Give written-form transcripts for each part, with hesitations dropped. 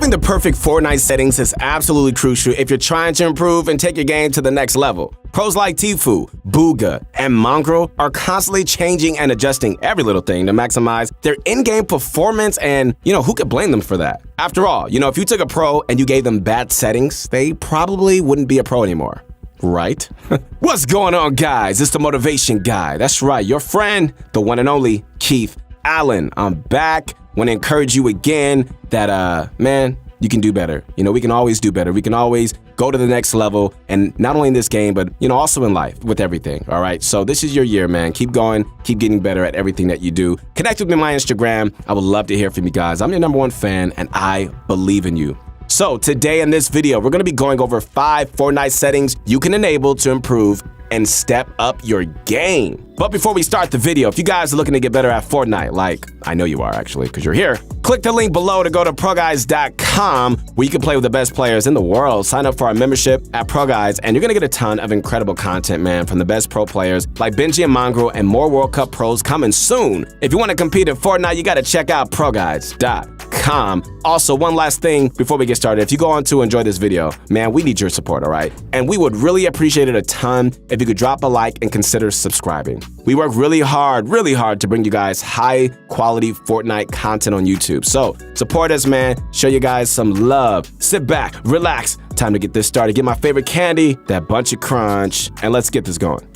Having the perfect Fortnite settings is absolutely crucial if you're trying to improve and take your game to the next level. Pros like Tfue, Bugha, and Mongrel are constantly changing and adjusting every little thing to maximize their in-game performance, and, who could blame them for that? After all, if you took a pro and you gave them bad settings, they probably wouldn't be a pro anymore. Right? What's going on, guys? It's the Motivation Guy. That's right, your friend, the one and only Keith Allen. I'm back. Want to encourage you again that, man, you can do better. We can always do better. We can always go to the next level, and not only in this game, but, also in life with everything, all right? So this is your year, man. Keep going. Keep getting better at everything that you do. Connect with me on my Instagram. I would love to hear from you guys. I'm your #1 fan, and I believe in you. So today in this video, we're going to be going over 5 Fortnite settings you can enable to improve and step up your game. But before we start the video, if you guys are looking to get better at Fortnite, like I know you are actually because you're here, click the link below to go to proguides.com where you can play with the best players in the world. Sign up for our membership at Proguides and you're gonna get a ton of incredible content, man, from the best pro players like Benji and Mongrel, and more World Cup pros coming soon. If you want to compete in Fortnite, you gotta check out proguides.com. Also, one last thing before we get started, if you go on to enjoy this video, man, we need your support, all right? And we would really appreciate it a ton if you could drop a like and consider subscribing. We work really hard to bring you guys high quality Fortnite content on YouTube. So support us, man. Show you guys some love. Sit back, relax. Time to get this started. Get my favorite candy, that bunch of crunch, and let's get this going.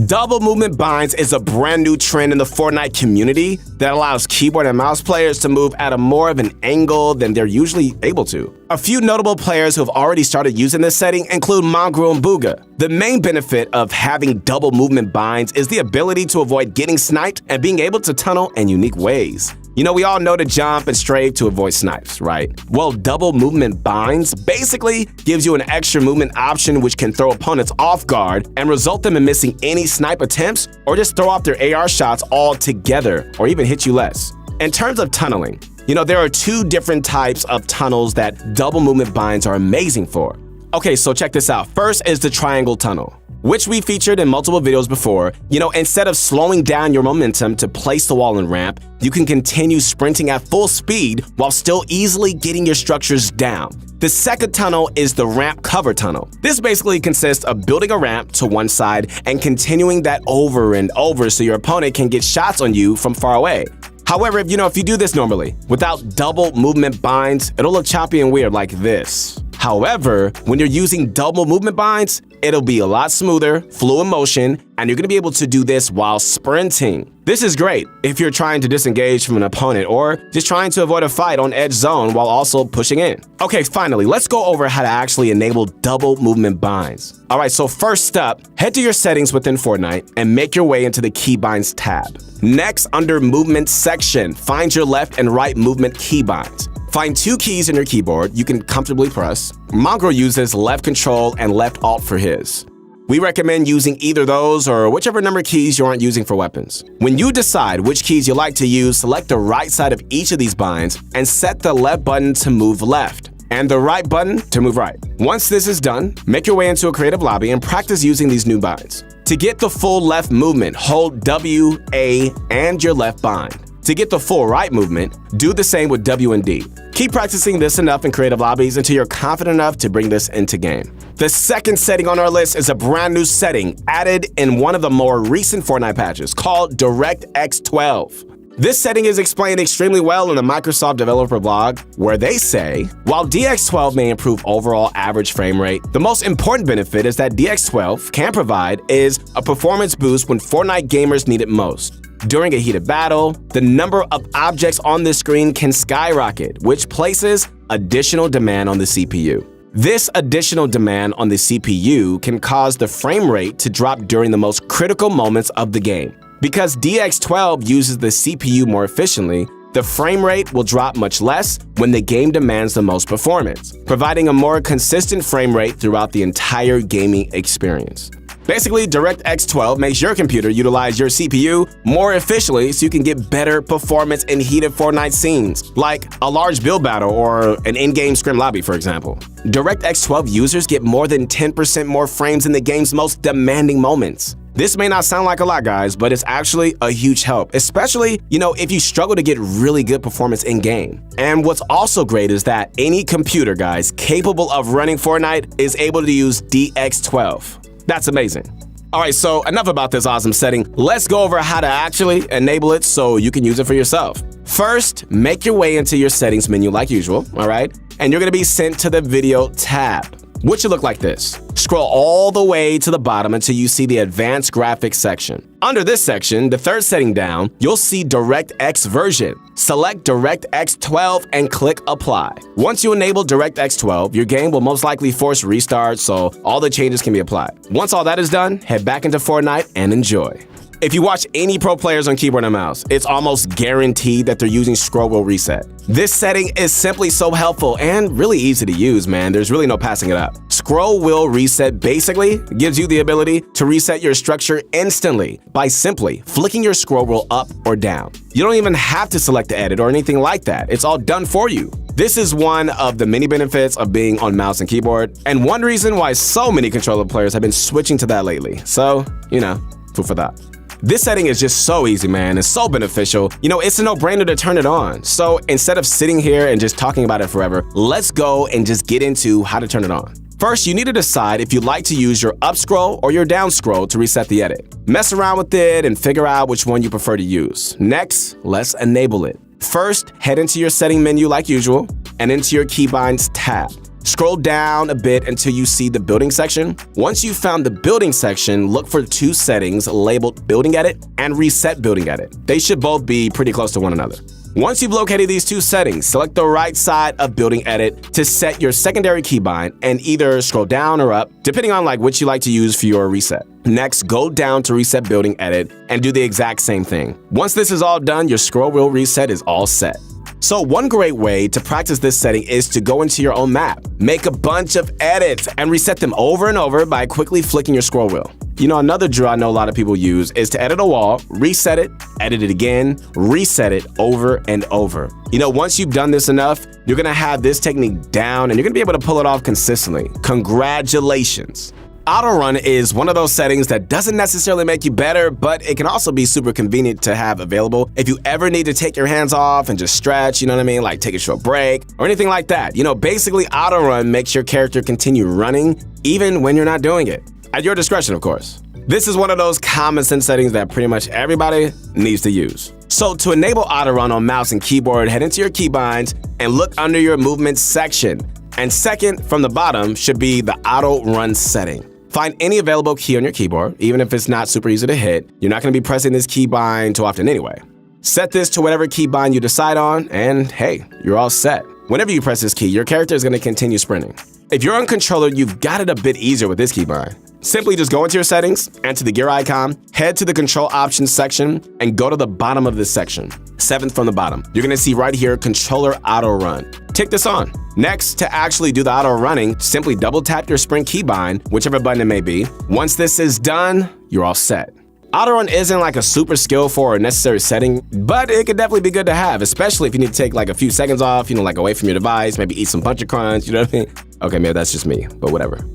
Double movement binds is a brand new trend in the Fortnite community that allows keyboard and mouse players to move at a more of an angle than they're usually able to. A few notable players who have already started using this setting include Mongrel and Bugha. The main benefit of having double movement binds is the ability to avoid getting sniped and being able to tunnel in unique ways. We all know to jump and strafe to avoid snipes, right? Well, double movement binds basically gives you an extra movement option which can throw opponents off guard and result them in missing any snipe attempts or just throw off their AR shots altogether or even hit you less. In terms of tunneling, there are 2 different types of tunnels that double movement binds are amazing for. Okay, so check this out. First is the triangle tunnel, which we featured in multiple videos before. Instead of slowing down your momentum to place the wall and ramp, you can continue sprinting at full speed while still easily getting your structures down. The second tunnel is the ramp cover tunnel. This basically consists of building a ramp to one side and continuing that over and over so your opponent can get shots on you from far away. However, if you do this normally, without double movement binds, it'll look choppy and weird like this. However, when you're using double movement binds, it'll be a lot smoother, fluid motion, and you're gonna be able to do this while sprinting. This is great if you're trying to disengage from an opponent or just trying to avoid a fight on edge zone while also pushing in. Okay, finally, let's go over how to actually enable double movement binds. All right, so first up, head to your settings within Fortnite and make your way into the keybinds tab. Next, under movement section, find your left and right movement keybinds. Find 2 keys in your keyboard you can comfortably press. Mongrel uses left control and left alt for his. We recommend using either those or whichever number keys you aren't using for weapons. When you decide which keys you like to use, select the right side of each of these binds and set the left button to move left and the right button to move right. Once this is done, make your way into a creative lobby and practice using these new binds. To get the full left movement, hold W, A, and your left bind. To get the full right movement, do the same with W and D. Keep practicing this enough in creative lobbies until you're confident enough to bring this into game. The second setting on our list is a brand new setting added in one of the more recent Fortnite patches called DirectX 12. This setting is explained extremely well in the Microsoft developer blog, where they say, while DX12 may improve overall average frame rate, the most important benefit is that DX12 can provide is a performance boost when Fortnite gamers need it most. During a heated battle, the number of objects on the screen can skyrocket, which places additional demand on the CPU. This additional demand on the CPU can cause the frame rate to drop during the most critical moments of the game. Because DX12 uses the CPU more efficiently, the frame rate will drop much less when the game demands the most performance, providing a more consistent frame rate throughout the entire gaming experience. Basically, DirectX 12 makes your computer utilize your CPU more efficiently so you can get better performance in heated Fortnite scenes, like a large build battle or an in-game scrim lobby, for example. DirectX 12 users get more than 10% more frames in the game's most demanding moments. This may not sound like a lot, guys, but it's actually a huge help, especially, if you struggle to get really good performance in-game. And what's also great is that any computer, guys, capable of running Fortnite is able to use DX12. That's amazing. All right, so enough about this awesome setting. Let's go over how to actually enable it so you can use it for yourself. First, make your way into your settings menu like usual, all right? And you're gonna be sent to the video tab, which should look like this. Scroll all the way to the bottom until you see the advanced graphics section. Under this section, the third setting down, you'll see DirectX version. Select DirectX 12 and click apply. Once you enable DirectX 12, your game will most likely force restart, so all the changes can be applied. Once all that is done, head back into Fortnite and enjoy. If you watch any pro players on keyboard and mouse, it's almost guaranteed that they're using scroll wheel reset. This setting is simply so helpful and really easy to use, man. There's really no passing it up. Scroll wheel reset basically gives you the ability to reset your structure instantly by simply flicking your scroll wheel up or down. You don't even have to select the edit or anything like that. It's all done for you. This is one of the many benefits of being on mouse and keyboard, and one reason why so many controller players have been switching to that lately. So, food for thought. This setting is just so easy, man, and so beneficial. It's a no-brainer to turn it on. So instead of sitting here and just talking about it forever, let's go and just get into how to turn it on. First, you need to decide if you'd like to use your up scroll or your down scroll to reset the edit. Mess around with it and figure out which one you prefer to use. Next, let's enable it. First, head into your setting menu like usual and into your keybinds tab. Scroll down a bit until you see the building section. Once you've found the building section, look for two settings labeled building edit and reset building edit. They should both be pretty close to one another. Once you've located these two settings, select the right side of building edit to set your secondary keybind and either scroll down or up, depending on which you like to use for your reset. Next, go down to reset building edit and do the exact same thing. Once this is all done, your scroll wheel reset is all set. So one great way to practice this setting is to go into your own map, make a bunch of edits, and reset them over and over by quickly flicking your scroll wheel. Another drill I know a lot of people use is to edit a wall, reset it, edit it again, reset it over and over. Once you've done this enough, you're gonna have this technique down and you're gonna be able to pull it off consistently. Congratulations. Auto run is one of those settings that doesn't necessarily make you better, but it can also be super convenient to have available if you ever need to take your hands off and just stretch, like take a short break or anything like that. Basically auto run makes your character continue running even when you're not doing it. At your discretion, of course. This is one of those common sense settings that pretty much everybody needs to use. So to enable auto run on mouse and keyboard, head into your keybinds and look under your movement section. And second from the bottom should be the auto run setting. Find any available key on your keyboard, even if it's not super easy to hit. You're not going to be pressing this keybind too often anyway. Set this to whatever keybind you decide on, and hey, you're all set. Whenever you press this key, your character is going to continue sprinting. If you're on controller, you've got it a bit easier with this keybind. Simply just go into your settings and to the gear icon, head to the control options section, and go to the bottom of this section. Seventh from the bottom. You're going to see right here, controller auto run. Tick this on. Next, to actually do the auto running, simply double tap your sprint keybind, whichever button it may be. Once this is done, you're all set. Auto run isn't a super skillful or necessary setting, but it could definitely be good to have, especially if you need to take a few seconds off, away from your device, maybe eat some Punch Crunch, you know what I mean? Okay, maybe that's just me, but whatever.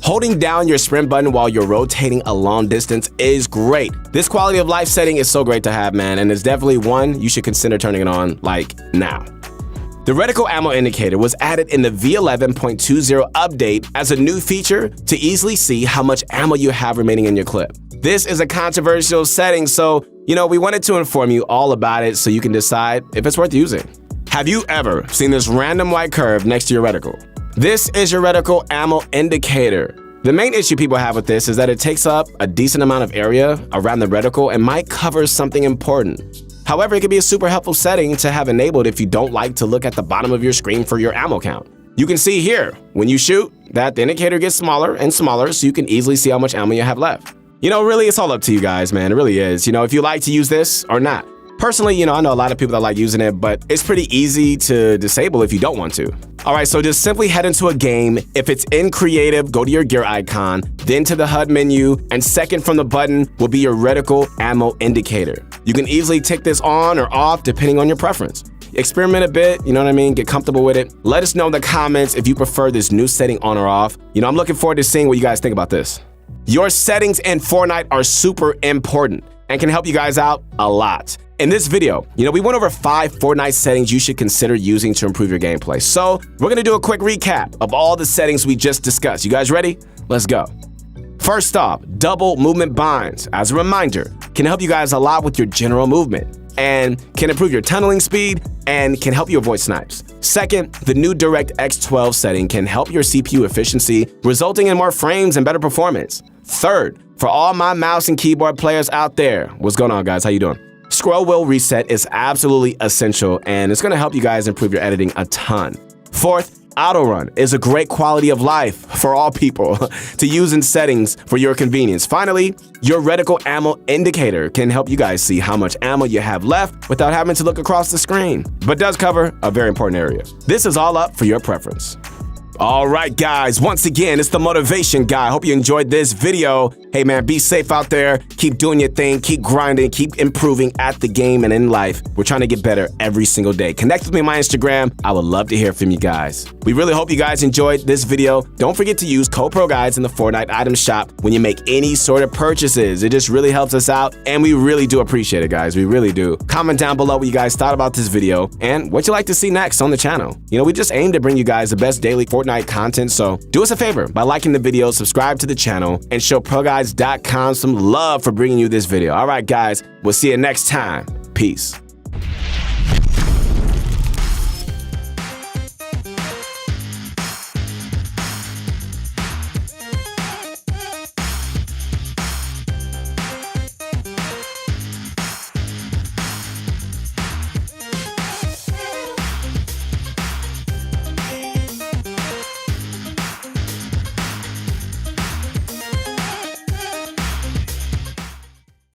Holding down your sprint button while you're rotating a long distance is great. This quality of life setting is so great to have, man, and it's definitely one you should consider turning it on now. The reticle ammo indicator was added in the V11.20 update as a new feature to easily see how much ammo you have remaining in your clip. This is a controversial setting, so, we wanted to inform you all about it so you can decide if it's worth using. Have you ever seen this random white curve next to your reticle? This is your reticle ammo indicator. The main issue people have with this is that it takes up a decent amount of area around the reticle and might cover something important. However, it can be a super helpful setting to have enabled if you don't like to look at the bottom of your screen for your ammo count. You can see here, when you shoot, that the indicator gets smaller and smaller so you can easily see how much ammo you have left. Really, it's all up to you guys, man. It really is. If you like to use this or not. Personally, I know a lot of people that like using it, but it's pretty easy to disable if you don't want to. All right, so just simply head into a game. If it's in creative, go to your gear icon, then to the HUD menu, and second from the button will be your reticle ammo indicator. You can easily tick this on or off depending on your preference. Experiment a bit, get comfortable with it. Let us know in the comments if you prefer this new setting on or off. I'm looking forward to seeing what you guys think about this. Your settings in Fortnite are super important and can help you guys out a lot. In this video, we went over 5 Fortnite settings you should consider using to improve your gameplay. So we're gonna do a quick recap of all the settings we just discussed. You guys ready? Let's go. First off, double movement binds. As a reminder, can help you guys a lot with your general movement and can improve your tunneling speed and can help you avoid snipes. Second, the new DirectX 12 setting can help your CPU efficiency, resulting in more frames and better performance. Third, for all my mouse and keyboard players out there, what's going on, guys? How you doing? Scroll wheel reset is absolutely essential and it's going to help you guys improve your editing a ton. Fourth, auto run is a great quality of life for all people to use in settings for your convenience. Finally, your reticle ammo indicator can help you guys see how much ammo you have left without having to look across the screen, but does cover a very important area. This is all up for your preference. All right, guys, once again, it's the Motivation Guy. Hope you enjoyed this video. Hey, man, be safe out there. Keep doing your thing. Keep grinding. Keep improving at the game and in life. We're trying to get better every single day. Connect with me on my Instagram. I would love to hear from you guys. We really hope you guys enjoyed this video. Don't forget to use code proguides in the Fortnite item shop when you make any sort of purchases. It just really helps us out, and we really do appreciate it, guys. We really do. Comment down below what you guys thought about this video and what you'd like to see next on the channel. We just aim to bring you guys the best daily Fortnite content, so do us a favor by liking the video, subscribe to the channel, and show proguides.com some love for bringing you this video. All right, guys, we'll see you next time. Peace.